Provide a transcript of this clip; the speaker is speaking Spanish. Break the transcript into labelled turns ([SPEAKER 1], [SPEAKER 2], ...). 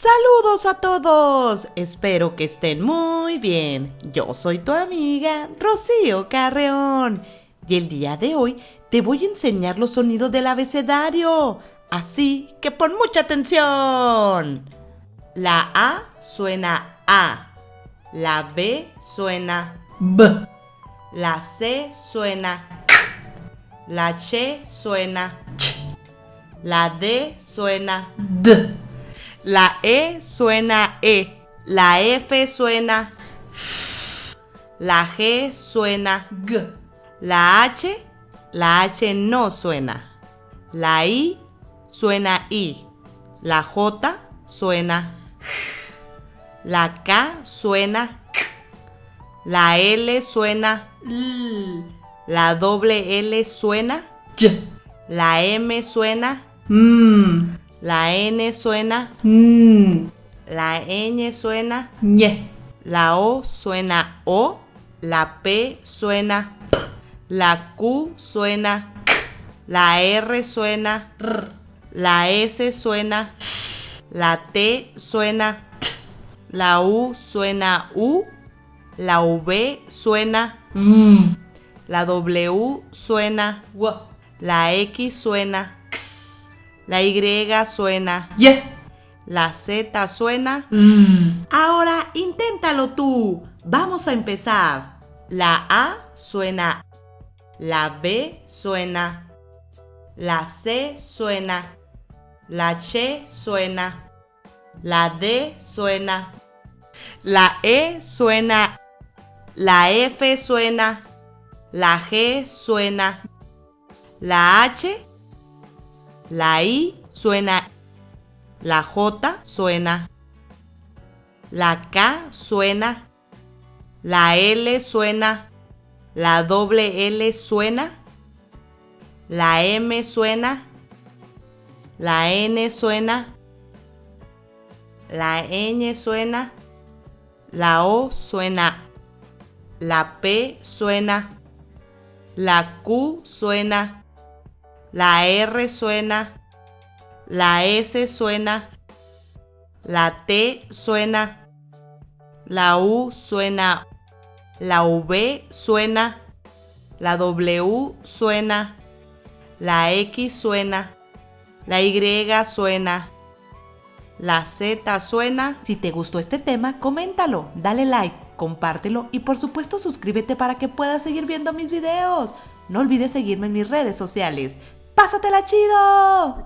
[SPEAKER 1] Saludos a todos, espero que estén muy bien. Yo soy tu amiga Rocío Carreón y el día de hoy te voy a enseñar los sonidos del abecedario, así que pon mucha atención. La A suena A, la B suena B, la C suena K, la Ch suena Ch, la D suena D. La E suena E, la F suena F, la G suena G, la H no suena, la I suena I, la J suena J, la K suena K, la L suena L, la doble L suena Y, la M suena la N suena la ñ suena
[SPEAKER 2] ñe,
[SPEAKER 1] la O suena O, la P suena P, la Q suena K, la R suena R, la S suena S, la T suena T, la U suena U, la V suena la W suena
[SPEAKER 2] w,
[SPEAKER 1] la X suena X, la Y suena
[SPEAKER 2] ye,
[SPEAKER 1] la Z suena
[SPEAKER 2] z,
[SPEAKER 1] Ahora inténtalo tú. Vamos a empezar. La A suena, la B suena, la C suena, la Ch suena, la D suena, la E suena, la F suena, la G suena, la H, la I suena, la J suena, la K suena, la L suena, la doble L suena, la M suena, la N suena, la ñ suena, la O suena, la P suena, la Q suena, la R suena, la S suena, la T suena, la U suena, la V suena, la W suena, la X suena, la Y suena, la Z suena. Si te gustó este tema, coméntalo, dale like, compártelo y por supuesto suscríbete para que puedas seguir viendo mis videos. No olvides seguirme en mis redes sociales. ¡Pásatela chido!